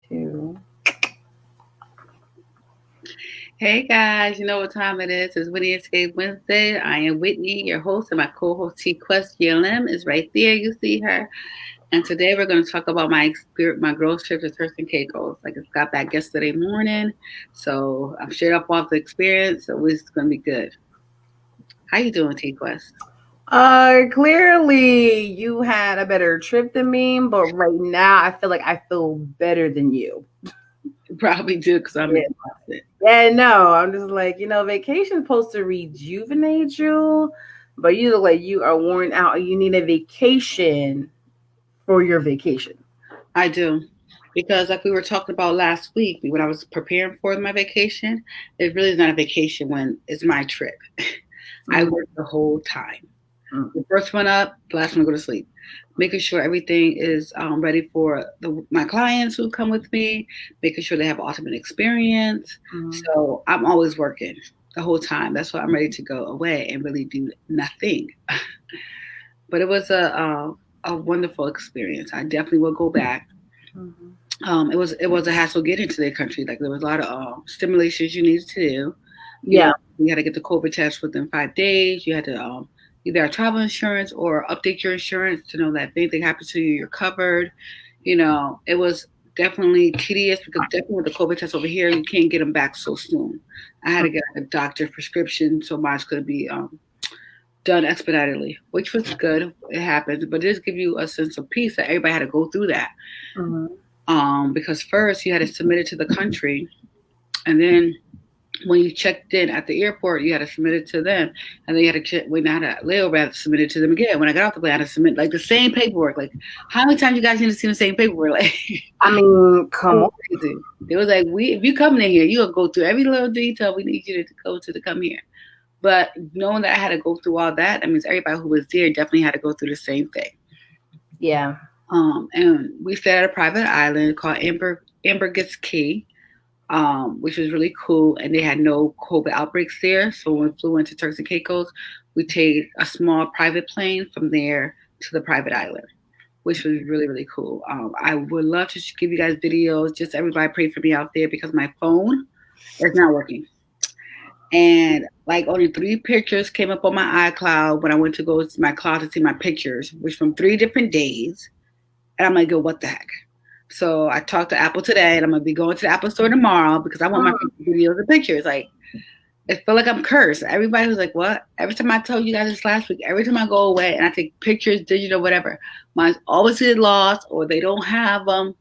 Two. Hey guys, you know what time it is? It's Whitney Escape Wednesday. I am Whitney, your host, and my co-host T Quest GLM is right there. You see her. And today we're going to talk about my experience, my girls' trip to Turks and Caicos. Like I got back yesterday morning, so I'm straight up off the experience. So it's going to be good. How you doing, T Quest? Clearly you had a better trip than me, but right now I feel like I feel better than you. Probably do because I'm Yeah. exhausted. Yeah, no, I'm just like, vacation's supposed to rejuvenate you, but you look like you are worn out. You need a vacation for your vacation. I do. Because like we were talking about last week when I was preparing for my vacation, it really is not a vacation when it's my trip. I Mm, work the whole time. mm, The first one up, the last one to go to sleep. Making sure everything is ready for my clients who come with me, making sure they have ultimate experience. mm. So I'm always working the whole time. That's why I'm ready to go away and really do nothing. But it was a wonderful experience. I definitely will go back. Mhm. It was a hassle getting to their country. Like there was a lot of stimulations you needed to do. Yeah. You had to get the COVID test within 5 days. You had to either have travel insurance or update your insurance to know that if anything happens to you, you're covered. It was definitely tedious because definitely with the COVID test over here, you can't get them back so soon. I had to get a doctor's prescription so mine could be done expeditedly, which was good. It happens, but it does give you a sense of peace that everybody had to go through that. Mhm. Because first you had to submit it to the country, and then when you checked in at the airport, you had to submit it to them, and then you had to check when I had a layover, I had to submit it to them again. When I got off the plane, I had to submit like the same paperwork. Like, how many times you guys need to see the same paperwork? Like, it I mean, come on. was crazy. It was like if you coming in here, you'll go through every little detail we need you to go to come here. But knowing that I had to go through all that, that means everybody who was there definitely had to go through the same thing. Yeah. And we stayed at a private island called Ambergris Key, which was really cool. And they had no COVID outbreaks there. So when we flew into Turks and Caicos, we take a small private plane from there to the private island, which was really, really cool. I would love to give you guys videos. Just everybody pray for me out there because my phone is not working. And like only 3 pictures came up on my iCloud when I went to go to my cloud to see my pictures, which from 3 different days. And I'm like, yo, what the heck? So I talked to Apple today, and I'm gonna be going to the Apple store tomorrow because I want my Mm. videos and pictures. Like, it felt like I'm cursed. Everybody was like, "What?" Every time I told you guys this last week, every time I go away and I take pictures, digital, whatever, mine's always get lost or they don't have them.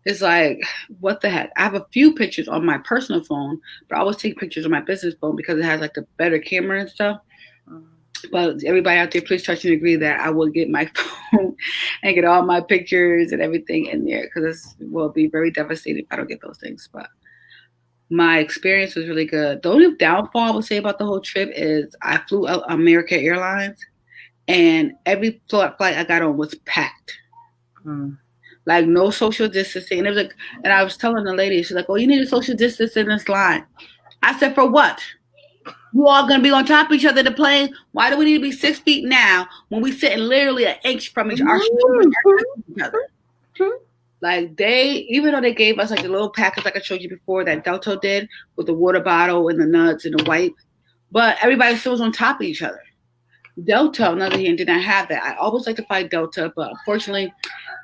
It's like, what the heck? I have a few pictures on my personal phone, but I always take pictures on my business phone because it has like the better camera and stuff. Mm. But everybody out there, please trust and agree that I will get my phone and get all my pictures and everything in there because it will be very devastating if I don't get those things. But my experience was really good. The only downfall I would say about the whole trip is I flew American Airlines, and every flight I got on was packed. Mm. Like no social distancing. And it was like, and I was telling the lady, she's like, "Oh, you need a social distance in this line." I said, "For what? You all gonna be on top of each other in the plane? Why do we need to be 6 feet now when we sitting literally an inch from our shoulders are touching each other?" Like even though they gave us like the little package like I showed you before that Delta did with the water bottle and the nuts and the wipe, but everybody still was on top of each other. Delta, on the other hand, did not have that. I always like to fly Delta, but unfortunately,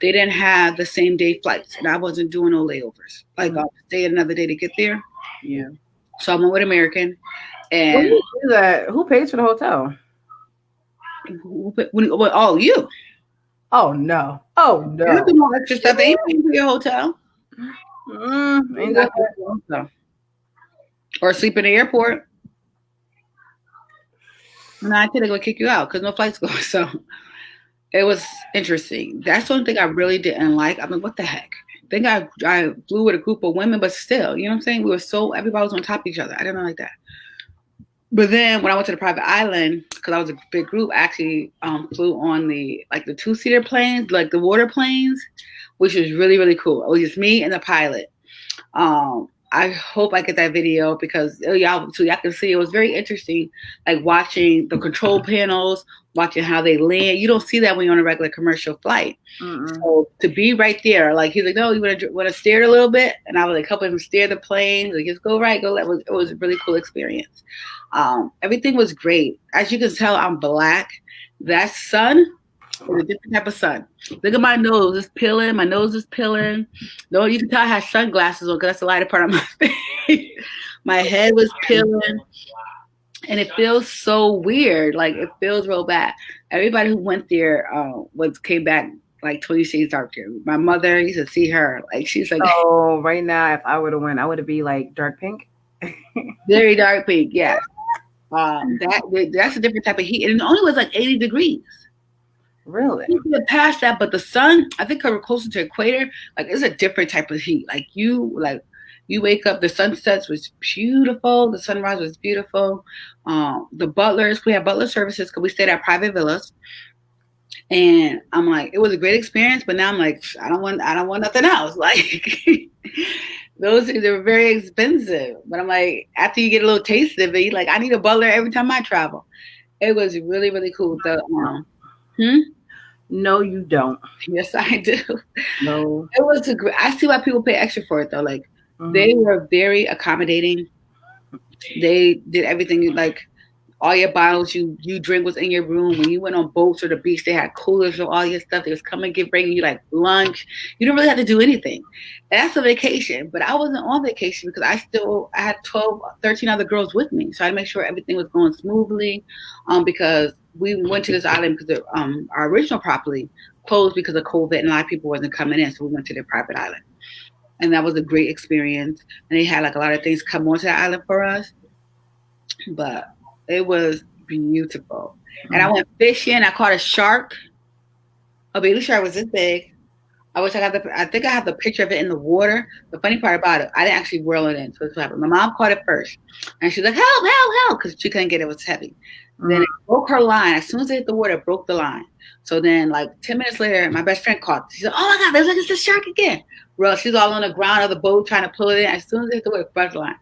they didn't have the same day flights, and I wasn't doing no layovers. Like I'll stay another day to get there. Yeah. So I went with American, When and you do that, who pays for the hotel? oh, you. Oh no. Oh You have no. to know extra stuff. They ain't paying for your hotel. Ain't You that got to pay for your hotel. Or sleep in the airport. And I think they're gonna kick you out because no flights go. So it was interesting. That's the only thing I really didn't like. I mean, what the heck? I think I flew with a group of women, but still, you know what I'm saying? We were everybody was on top of each other. I didn't like that. But then when I went to the private island, because I was a big group, I actually flew on the 2-seater planes, like the water planes, which was really really cool. It was just me and the pilot. I hope I get that video because y'all so y'all can see it was very interesting, like watching the control panels, watching how they land. You don't see that when you're on a regular commercial flight. So to be right there, like he's like, no, you want to steer it a little bit, and I was like helping him steer the plane. Like, just go right, go left. It was a really cool experience. Everything was great. As you can tell, I'm Black. That sun is a different type of sun. Look at my nose, it's peeling. My nose is peeling. No, you can tell I had sunglasses on because that's the lighter part of my face. My head was peeling. And it feels so weird. Like, it feels real bad. Everybody who went there came back like 20 shades darker. My mother, used to see her. Like, she's like, oh, right now, if I would have went, I would have be like dark pink. Very dark pink, yeah. That's a different type of heat. And it only was like 80 degrees. Really? You get past that, but the sun, I think we're closer to equator. Like, it's a different type of heat. Like, you wake up, the sunsets was beautiful. The sunrise was beautiful. The butlers, we had butler services because we stayed at private villas. And I'm like, it was a great experience, but now I'm like, I don't want nothing else. Like, those things, they were very expensive. But I'm like, after you get a little taste of it, like, I need a butler every time I travel. It was really, really cool. No, you don't. Yes, I do. No. It was I see why people pay extra for it though. Like, they were very accommodating. They did everything. Like, all your bottles you drink was in your room. When you went on boats or the beach, they had coolers for all your stuff. They was coming bringing you like lunch. You didn't really have to do anything. And that's a vacation. But I wasn't on vacation because I had 12, 13 other girls with me. So I had to make sure everything was going smoothly. Because we went to this island because our original property closed because of COVID and a lot of people wasn't coming in. So we went to their private island. And that was a great experience. And they had like a lot of things come onto the island for us. But it was beautiful. And I went fishing. I caught a shark. A baby shark was this big. I think I have the picture of it in the water. The funny part about it, I didn't actually whirl it in. So it's what happened. My mom caught it first. And she's like, help, help, help. Because she couldn't get it. It was heavy. Then it broke her line. As soon as it hit the water, it broke the line. So then like 10 minutes later, my best friend caught it. She said, oh my God, it's a shark again. Well, she's all on the ground of the boat trying to pull it in. As soon as it hit the water, it broke the line.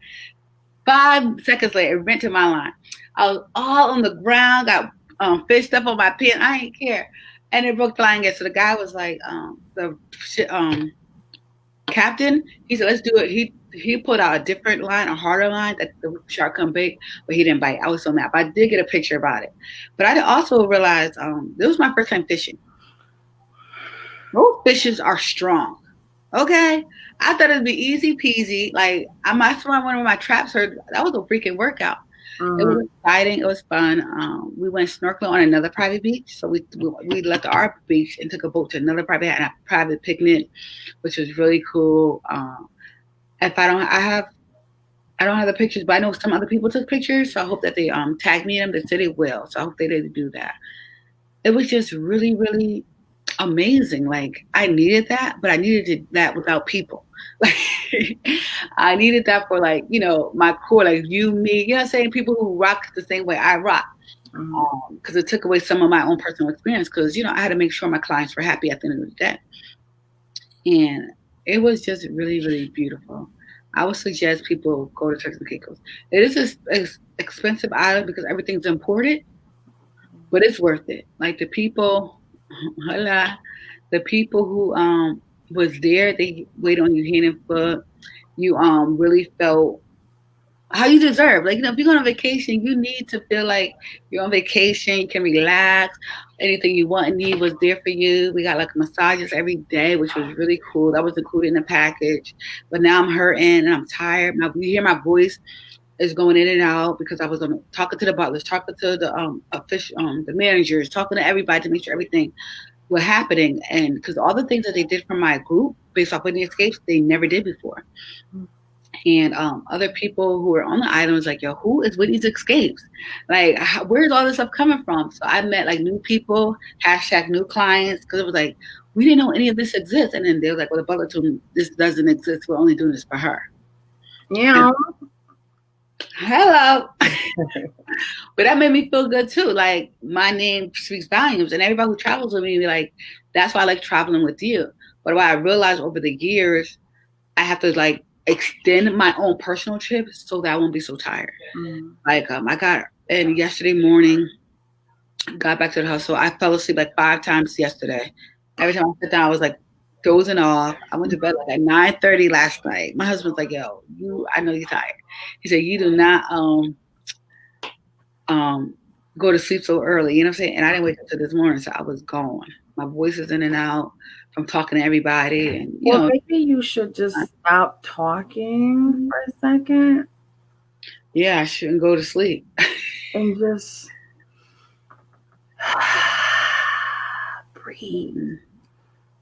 5 seconds later, it went to my line. I was all on the ground, got fished up on my pin. I didn't care. And it broke the line again. So the guy was like, the captain, he said, let's do it. He put out a different line, a harder line that the shark couldn't bite, but he didn't bite. I was so mad. But I did get a picture about it. But I also realized this was my first time fishing. Those fishes are strong. Okay. I thought it'd be easy peasy. Like, I swear one of my traps heard that was a freaking workout. It was exciting. It was fun. We went snorkeling on another private beach. So we left our beach and took a boat to another private picnic, which was really cool. If I don't have the pictures, but I know some other people took pictures. So I hope that they tagged me in them. They said they will. So I hope they did do that. It was just really, really amazing. Like, I needed that, but I needed that without people. Like, I needed that for, like, you know, my core, like you, me, you know what I'm saying? People who rock the same way I rock. Because it took away some of my own personal experience. Because, you know, I had to make sure my clients were happy at the end of the day. And it was just really, really beautiful. I would suggest people go to Turks and Caicos. It is an expensive island because everything's imported, but it's worth it. Like, the people who was there, they wait on you hand and foot. You really felt how you deserve. Like, you know, if you're going on vacation, you need to feel like you're on vacation. You can relax. Anything you want and need was there for you. We got like massages every day, which was really cool. That was included in the package. But now I'm hurting and I'm tired. Now you hear my voice is going in and out because I was talking to the butlers, talking to the managers, talking to everybody to make sure everything was happening. And because all the things that they did for my group based off Whitney Escapes, they never did before. And other people who were on the island was like, yo, who is Whitney's Escapes? Like, where's all this stuff coming from? So I met like new people, # new clients, because it was like, we didn't know any of this exists. And then they were like, well, the butler told me this doesn't exist. We're only doing this for her. Yeah. Hello. But that made me feel good too. Like, my name speaks volumes, and everybody who travels with me, like, that's why I like traveling with you. But what I realized over the years, I have to like extend my own personal trips so that I won't be so tired. Like, I got in yesterday morning. Got back to the house. So I fell asleep like 5 times yesterday. Every time I sit down, I was like dozing off. I went to bed like at 9:30 last night. My husband's like, yo, I know you're tired. He said, you do not go to sleep so early. You know what I'm saying? And I didn't wake up till this morning, so I was gone. My voice is in and out from talking to everybody. And maybe you should just stop talking for a second. Yeah, I shouldn't go to sleep. And just breathe.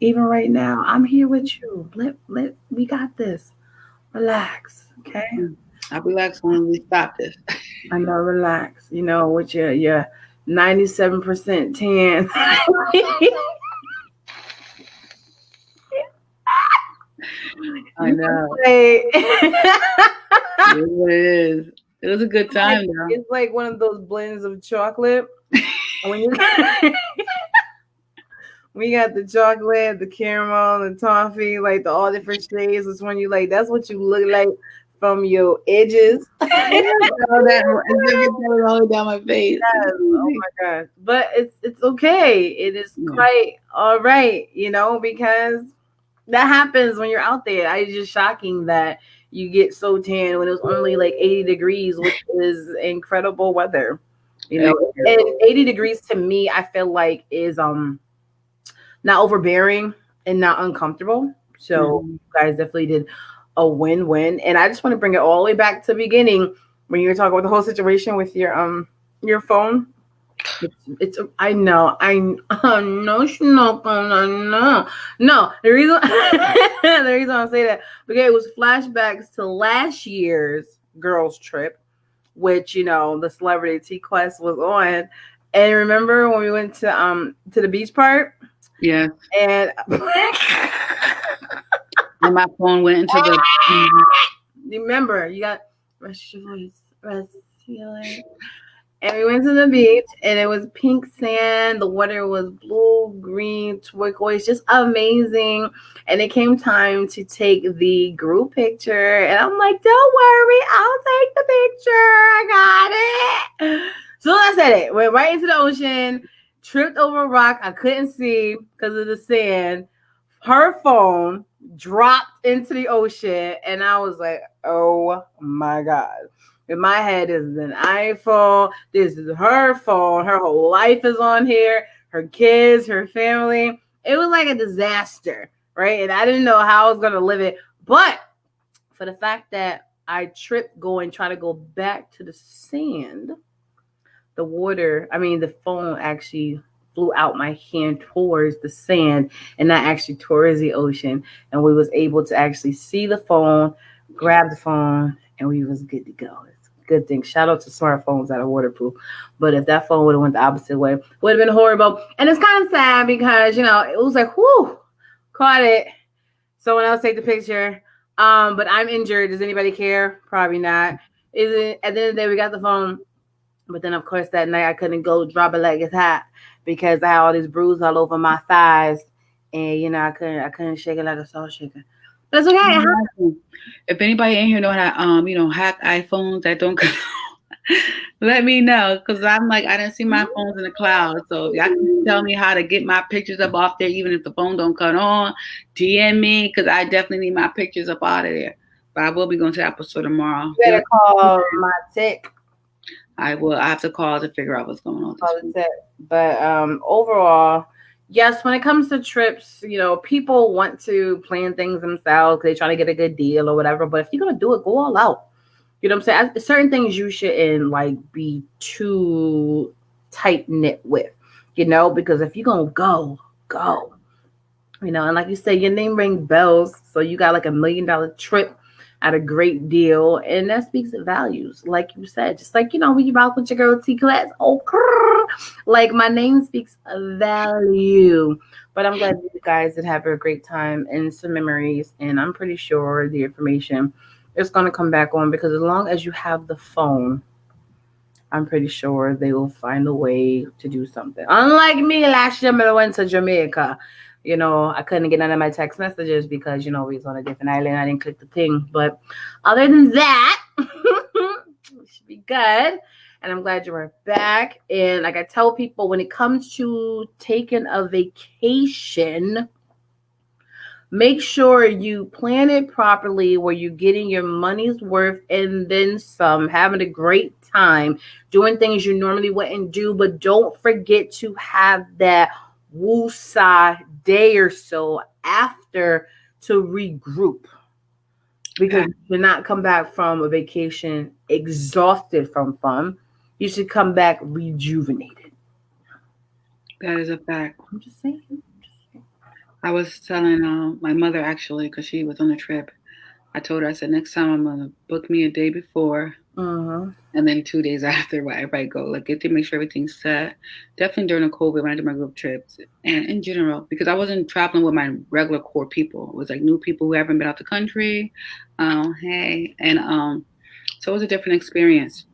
Even right now, I'm here with you. We got this. Relax, okay? I'll relax when we stop this. I know, relax. With your 97% tan. I know. It is. It was a good time, though. It's like one of those blends of chocolate. We got the chocolate, the caramel, the toffee, like the all different shades. It's when you like, that's what you look like from your edges. That all down my face. Yes. Oh my god! But it's okay. It is quite all right, because that happens when you're out there. It's just shocking that you get so tan when it was only like 80 degrees, which is incredible weather. And 80 degrees to me, I feel like is not overbearing and not uncomfortable. So you guys definitely did a win-win. And I just want to bring it all the way back to the beginning when you were talking about the whole situation with your phone. It's I know she's not gonna no the reason I say that because it was flashbacks to last year's girls trip, which the celebrity T-Quest was on. And remember when we went to the beach part? Yeah. And my phone went into the. Remember, you got rest your voice, rest your. And we went to the beach, and it was pink sand. The water was blue, green, turquoise, just amazing. And it came time to take the group picture, and I'm like, "Don't worry, I'll take the picture. I got it." So I said it. Went right into the ocean. Tripped over a rock. I couldn't see because of the sand. Her phone dropped into the ocean, and I was like, oh my god. In my head is an iPhone. This is her phone. Her whole life is on here. Her kids, her family. It was like a disaster, right? And I didn't know how I was going to live it. But for the fact that I tripped trying to go back to the sand, the phone actually flew out my hand towards the sand and not actually towards the ocean. And we was able to actually see the phone, grab the phone, and we was good to go. It's a good thing. Shout out to smartphones that are waterproof. But if that phone would have went the opposite way, would have been horrible. And it's kind of sad because, it was like, whoo, caught it. Someone else take the picture. But I'm injured. Does anybody care? Probably not. At the end of the day, we got the phone. But then, of course, that night I couldn't go drop it like it's hot because I had all this bruise all over my thighs, and I couldn't shake it like a salt shaker. But it's okay. If anybody in here know how to hack iPhones that don't, let me know because I'm like I didn't see my phones in the cloud. So y'all can tell me how to get my pictures up off there, even if the phone don't cut on. DM me because I definitely need my pictures up out of there. But I will be going to the Apple Store tomorrow. You better call my tech. I have to call to figure out what's going on. But overall, yes, when it comes to trips, people want to plan things themselves because they're trying to get a good deal or whatever. But if you're going to do it, go all out. You know what I'm saying? Certain things you shouldn't be too tight knit with, because if you're going to go. And like you say, your name rings bells. So you got like $1 million trip at a great deal, and that speaks of values, like you said. Just like when you rock with your girl T-Class, like my name speaks of value. But I'm glad you guys did have a great time and some memories, and I'm pretty sure the information is going to come back on because as long as you have the phone, I'm pretty sure they will find a way to do something. Unlike me last year when I went to Jamaica. I couldn't get none of my text messages because, we was on a different island. I didn't click the ping. But other than that, it should be good. and I'm glad you're back. And like I tell people, when it comes to taking a vacation, make sure you plan it properly where you're getting your money's worth and then some, having a great time, doing things you normally wouldn't do. But don't forget to have that woosah day or so after to regroup, because you should not come back from a vacation exhausted from fun. You should come back rejuvenated. That is a fact. I'm just saying. I was telling my mother actually, because she was on a trip. I told her, I said, next time I'm gonna book me a day before, and then 2 days after, wherever I go, like get to make sure everything's set. Definitely during the COVID when I did my group trips, and in general, because I wasn't traveling with my regular core people. It was like new people who haven't been out the country. Hey, and so it was a different experience.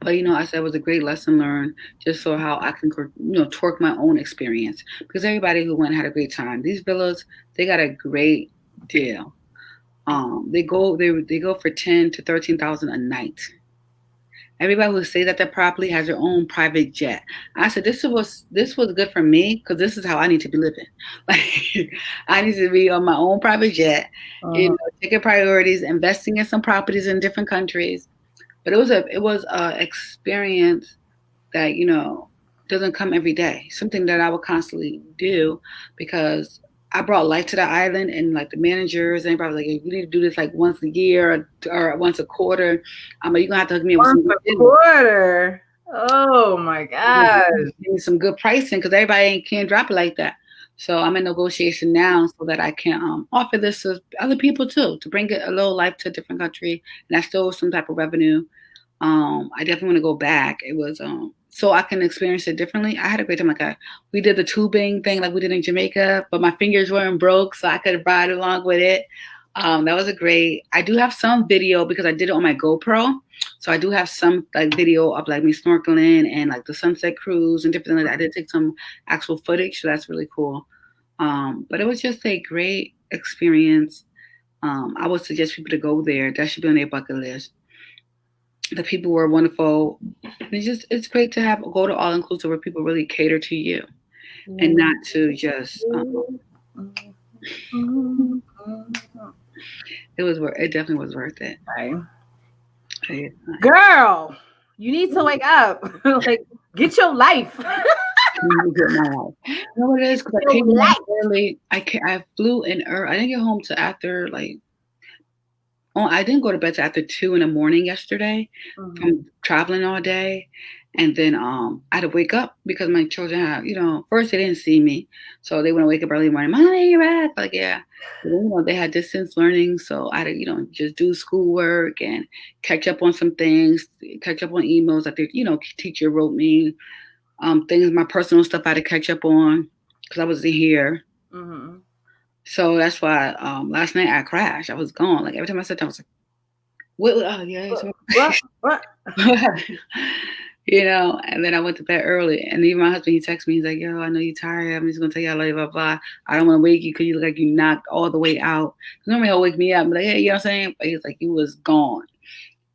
But I said it was a great lesson learned, just so how I can torque my own experience, because everybody who went had a great time. These villas, they got a great deal. They go for 10 to 13,000 a night. Everybody who stays at that property has their own private jet. I said this was good for me, because this is how I need to be living. Like I need to be on my own private jet, taking priorities, investing in some properties in different countries. But it was a experience that doesn't come every day. Something that I would constantly do, because I brought life to the island, and like the managers and everybody was like, hey, you need to do this like once a year or once a quarter. You're gonna have to hook me up once a quarter. Oh my gosh! Give me some good pricing, because everybody can't drop it like that. So I'm in negotiation now so that I can offer this to other people too, to bring a little life to a different country, and I still some type of revenue. I definitely want to go back. It was so I can experience it differently. I had a great time. Like we did the tubing thing like we did in Jamaica, but my fingers weren't broke, so I could ride along with it. That was a great. I do have some video because I did it on my GoPro, so I do have some like video of like me snorkeling and like the sunset cruise and different things like that. I did take some actual footage, so that's really cool. But it was just a great experience. I would suggest people to go there. That should be on their bucket list. The people were wonderful. It's great to go to all inclusive where people really cater to you, and not to just. It definitely was worth it. Right. Girl, you need to wake up. Like, get your life. Get my life. You know what it is? Because I came home early. I flew in early. I didn't get home till after like. Oh, I didn't go to bed till after 2 a.m. yesterday from traveling all day. And then I had to wake up because my children had, first they didn't see me. So they want to wake up early in the morning. Mommy, you're back. Like, yeah. But then, they had distance learning. So I had to, just do schoolwork and catch up on some things, catch up on emails that the, teacher wrote me. Things, my personal stuff I had to catch up on because I wasn't here. Mm-hmm. So that's why last night I crashed. I was gone. Like every time I sat down, I was like, "What? Oh yeah, what?" And then I went to bed early. And even my husband, he texted me. He's like, "Yo, I know you're tired. I'm just gonna tell you I love you, blah blah. I don't want to wake you because you look like you knocked all the way out. Normally he'll wake me up and be like, hey, you know what I'm saying?" But he's like, "You was gone."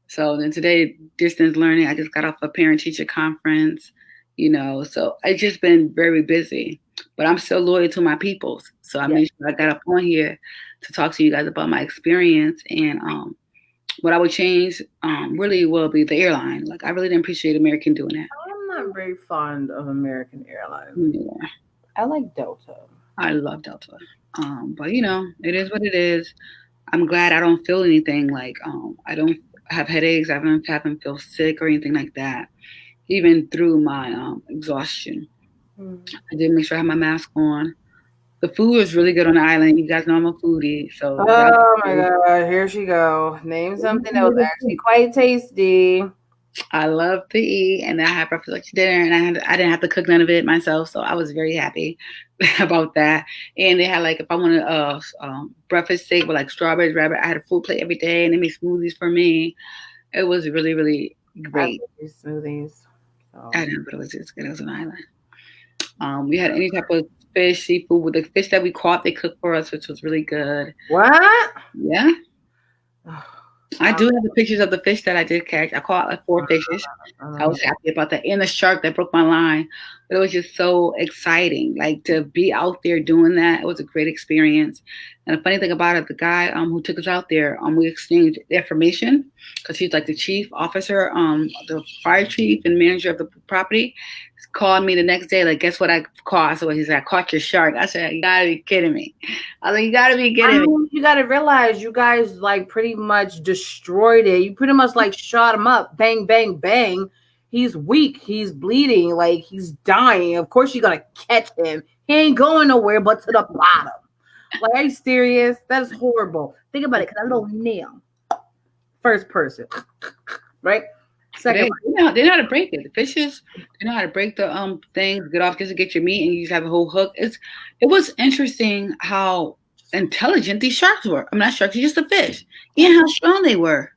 So then today, distance learning. I just got off a parent teacher conference. So I've just been very busy. But I'm still loyal to my peoples. So I made sure I got up on here to talk to you guys about my experience. And what I would change really will be the airline. Like, I really didn't appreciate American doing that. I'm not very fond of American Airlines. Yeah. I like Delta. I love Delta. But, it is what it is. I'm glad I don't feel anything like I don't have headaches. I haven't feel sick or anything like that, even through my exhaustion. I did make sure I had my mask on. The food was really good on the island. You guys know I'm a foodie, so. Oh my God! Here she go. Name something that was actually quite tasty. I love to eat, and I had breakfast, lunch, dinner, and I didn't have to cook none of it myself, so I was very happy about that. And they had like, if I wanted a breakfast steak with like strawberries, rabbit, I had a full plate every day, and they made smoothies for me. It was really, really great. Smoothies. So. I know, but it was just good. It was an island. We had any type of fish, seafood. With the fish that we caught, they cooked for us, which was really good. What? Yeah. I do have the pictures of the fish that I did catch. I caught like 4 fishes. I was happy about that. And the shark that broke my line. But it was just so exciting. Like to be out there doing that. It was a great experience. And the funny thing about it, the guy who took us out there, we exchanged information because he's like the chief officer, the fire chief and manager of the property. Called me the next day, like, guess what I caught? So he said, I caught your shark. I said, you gotta be kidding me. I was like, you gotta be kidding me. You gotta realize you guys like pretty much destroyed it. You pretty much like shot him up. Bang, bang, bang. He's weak. He's bleeding. Like he's dying. Of course you're gonna catch him. He ain't going nowhere but to the bottom. Like, are you serious? That is horrible. Think about it. Cause that little nail. First person. Right? Second, they know how to break it. The fishes, they know how to break the things, get off just to get your meat, and you just have a whole hook. It was interesting how intelligent these sharks were. I'm not sharks, just a fish. And how strong they were.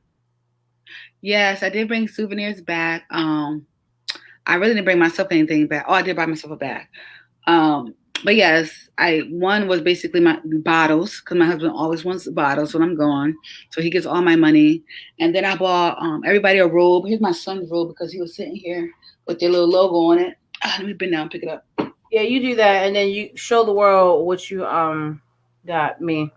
Yes, I did bring souvenirs back. I really didn't bring myself anything back. Oh, I did buy myself a bag. But yes, one was basically my bottles because my husband always wants bottles when I'm gone, so he gets all my money. And then I bought everybody a robe. Here's my son's robe because he was sitting here with their little logo on it. Let me bend down and pick it up. Yeah, you do that, and then you show the world what you got me.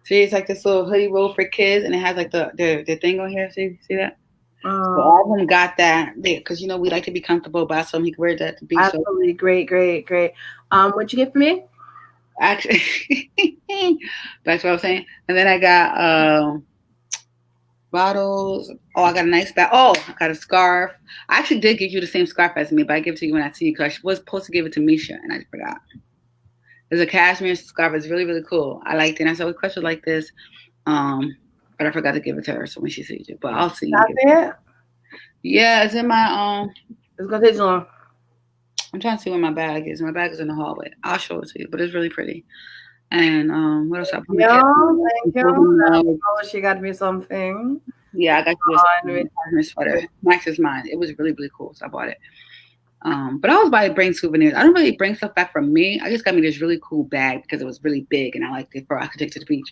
See, it's like this little hoodie robe for kids, and it has like the thing on here. See that? So all of them got that because we like to be comfortable. Buy something he can wear that to be absolutely so. Great. What'd you get for me? Actually, that's what I was saying. And then I got bottles. Oh, I got a nice bag. Oh, I got a scarf. I actually did give you the same scarf as me, but I give it to you when I see you because I was supposed to give it to Misha and I forgot. It's a cashmere scarf. It's really, really cool. I liked it. And I said, "We question like this." But I forgot to give it to her, so when she sees it, but I'll see. That's it? Yeah, it's in my It's gonna take too long. I'm trying to see where my bag is. My bag is in the hallway. I'll show it to you, but it's really pretty. And what else? Thank you. She got me something. Yeah, I got you a sweater. Max is mine. It was really, really cool, so I bought it. But I always bring souvenirs. I don't really bring stuff back from me. I just got me this really cool bag because it was really big and I liked it I could take to the beach.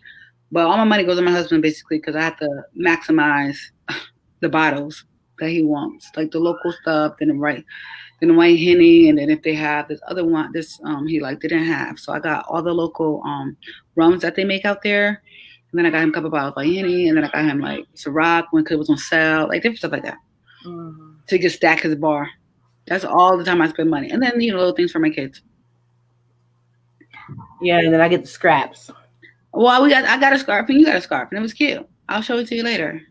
But all my money goes to my husband basically because I have to maximize the bottles that he wants, like the local stuff, then the white Henny, and then if they have this other one, he didn't have. So I got all the local rums that they make out there, and then I got him a couple bottles of white Henny, and then I got him like Ciroc when it was on sale, like different stuff like that, to just stack his bar. That's all the time I spend money, and then little things for my kids. Yeah, and then I get the scraps. Well, I got a scarf and you got a scarf, and it was cute. I'll show it to you later.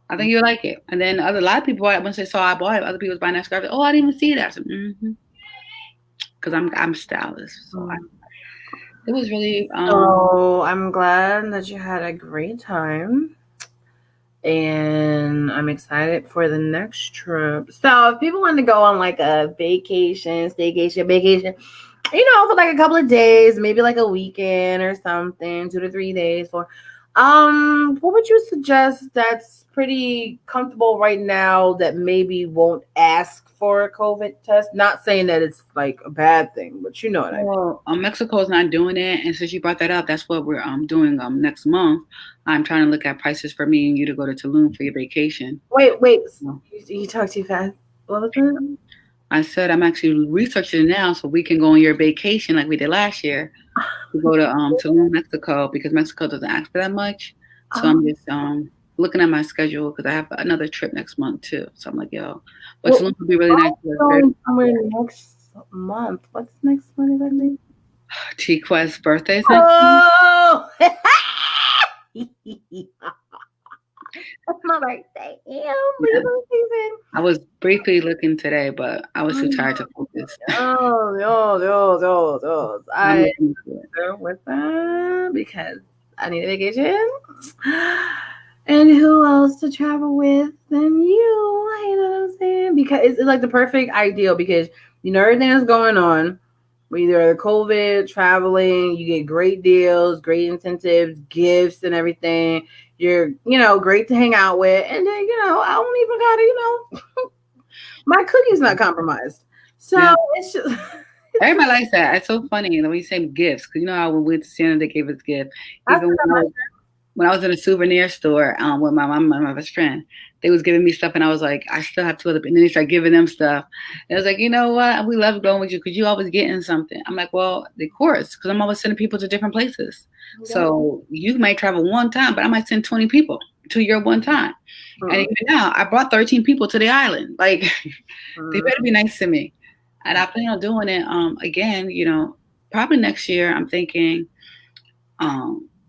I think you'll like it. And then a lot of people, once they saw I bought it, other people was buying that scarf. Like, oh, I didn't even see that. Because I'm stylish. So it was really. So I'm glad that you had a great time. And I'm excited for the next trip. So if people want to go on like a vacation, staycation, for like a couple of days, maybe like a weekend or something, 2 to 3 days for. What would you suggest that's pretty comfortable right now that maybe won't ask for a COVID test? Not saying that it's like a bad thing, but you know what I mean. Well, Mexico is not doing it, and since you brought that up, that's what we're doing next month. I'm trying to look at prices for me and you to go to Tulum for your vacation. Wait, you talk too fast. What was that? I said I'm actually researching it now so we can go on your vacation like we did last year. We go to Tulum, Mexico, because Mexico doesn't ask for that much. So I'm just looking at my schedule because I have another trip next month too. So I'm like, but Tulum would be really nice. Somewhere next month. What's next month exactly? T-Quest's birthday. Oh! That's my birthday. I was briefly looking today, but I was too tired to focus. I with that because I need a vacation. And who else to travel with than you? You know what I'm saying? Because it's like the perfect ideal because everything that's going on. Either COVID, traveling, you get great deals, great incentives, gifts, and everything. You're, great to hang out with. And then, I don't even gotta, my cookie's not compromised. So it's just. Everybody likes that. It's so funny when you say gifts, because how when we went to Santa, they gave us gifts. when I was in a souvenir store with my mom and my best friend, they was giving me stuff, and I was like, I still have two other. And then they started giving them stuff. And I was like, you know what? We love going with you because you always getting something. I'm like, well, of course, because I'm always sending people to different places. Yeah. So you might travel one time, but I might send 20 people to your one time. And even now, I brought 13 people to the island. Like, they better be nice to me. And I plan on doing it again, probably next year. I'm thinking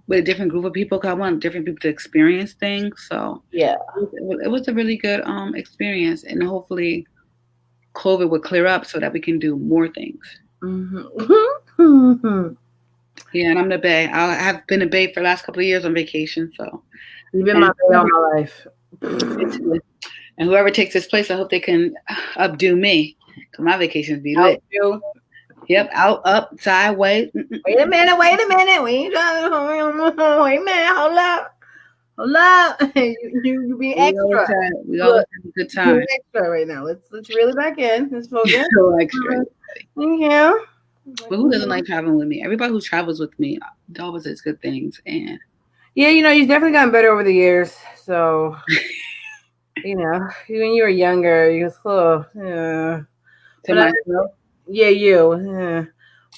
with a different group of people because I want different people to experience things. So yeah, it was a really good experience, and hopefully COVID would clear up so that we can do more things. Mm-hmm. Yeah, and I'm the Bay. I have been a Bay for the last couple of years on vacation. So you've been my Bay all my life. And whoever takes this place, I hope they can updo me because my vacations be lit. Yep, out, up, sideways. Wait a minute. Wait a minute, hold up. You be extra. We always have a good time. Extra right now. Let's reel it back in. Let's focus. So extra. Yeah. But who doesn't like traveling with me? Everybody who travels with me always says good things. And yeah, you've definitely gotten better over the years. So when you were younger, you was to myself. Yeah, you. Yeah.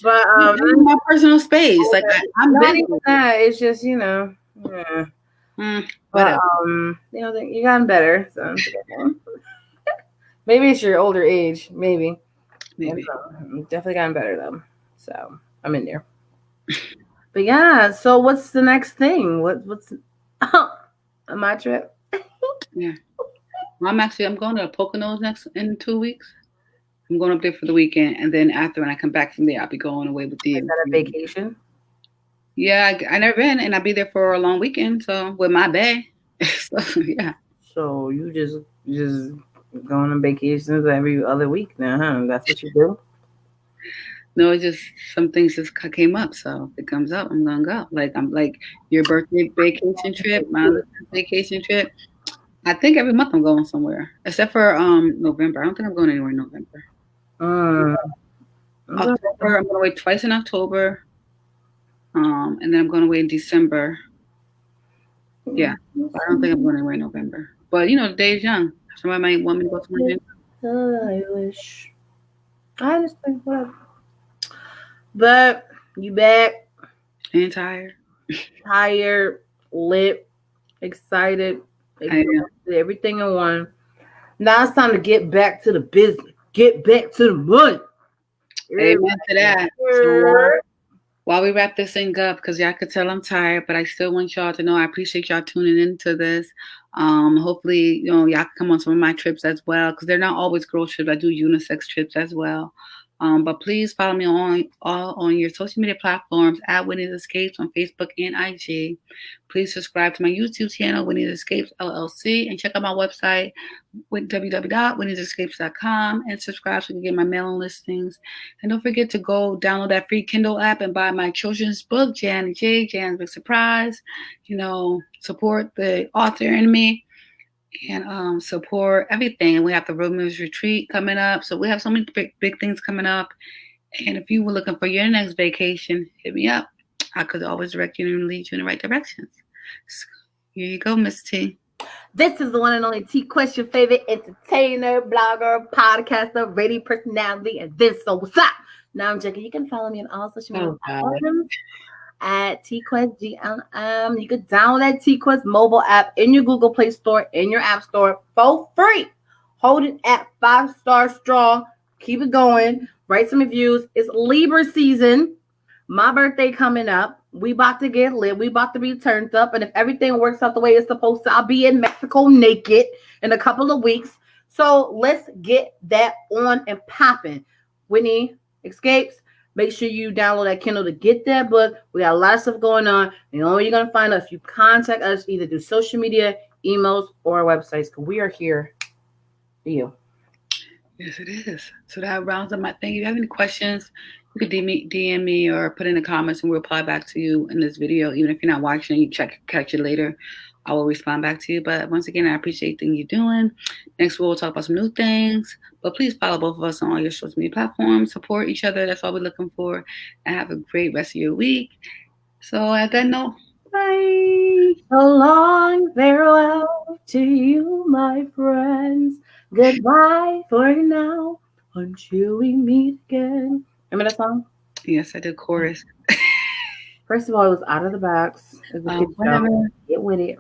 But in my personal space, like I'm betting with that. It's just yeah. But you gotten better. So maybe it's your older age. Maybe. Definitely gotten better though. So I'm in there. But yeah. So what's the next thing? What's my trip? Yeah. Well, I'm going to Poconos in 2 weeks. I'm going up there for the weekend, and then after when I come back from there, I'll be going away with you. Is that a vacation? Yeah, I never been, and I'll be there for a long weekend, so with my Bay. So yeah. So you just going on vacations every other week now, huh? That's what you do? No, it's just some things just came up, so if it comes up, I'm gonna go. Like I'm like your birthday vacation trip, my vacation trip. I think every month I'm going somewhere, except for November. I don't think I'm going anywhere in November. October, I'm going away twice in October, and then I'm going away in December. Yeah, I don't think I'm going anywhere in November. But the day is young. Somebody might want me to go somewhere. I wish. I understand. Whatever. But you back and tired, lit, excited. Everything in one. Now it's time to get back to the business. Get back to the money. Amen to that. So, while we wrap this thing up, because y'all could tell I'm tired, but I still want y'all to know I appreciate y'all tuning into this. Hopefully, y'all can come on some of my trips as well, because they're not always girl trips. I do unisex trips as well. But please follow me on your social media platforms at Whitney's Escapes on Facebook and IG. Please subscribe to my YouTube channel, Whitney's Escapes LLC, and check out my website, www.whitneysescapes.com, and subscribe so you can get my mailing listings. And don't forget to go download that free Kindle app and buy my children's book, Jan and Jay, Jan's Big Surprise. Support the author in me. And support everything. And we have the Romance Retreat coming up. So we have so many big things coming up. And if you were looking for your next vacation, hit me up. I could always direct you and lead you in the right directions. So here you go, Miss T. This is the one and only T Quest, your favorite entertainer, blogger, podcaster, radio personality, and this so what's up? Now I'm joking. You can follow me on all social media platforms at TQuest GLM. You can download that TQuest mobile app in your Google Play Store, in your App Store for free. Hold it at 5-star strong. Keep it going. Write some reviews. It's Libra season. My birthday coming up. We about to get lit. We about to be turned up. And if everything works out the way it's supposed to, I'll be in Mexico naked in a couple of weeks. So let's get that on and popping. Whitney Escapes. Make sure you download that Kindle to get that book. We got a lot of stuff going on. And the only way you're going to find us, if you contact us either through social media, emails, or our websites, because we are here for you. Yes, it is. So that rounds up my thing. If you have any questions, you could DM me or put in the comments and we'll reply back to you in this video. Even if you're not watching, you catch it later. I will respond back to you. But once again, I appreciate everything you're doing. Next, we'll talk about some new things. But please follow both of us on all your social media platforms. Support each other. That's all we're looking for. And have a great rest of your week. So at that note, Bye. So long, farewell to you, my friends. Goodbye for now, until we meet again. Remember that song? Yes, I did chorus. First of all, it was Out of the Box. It was a good show. Whatever. Get with it.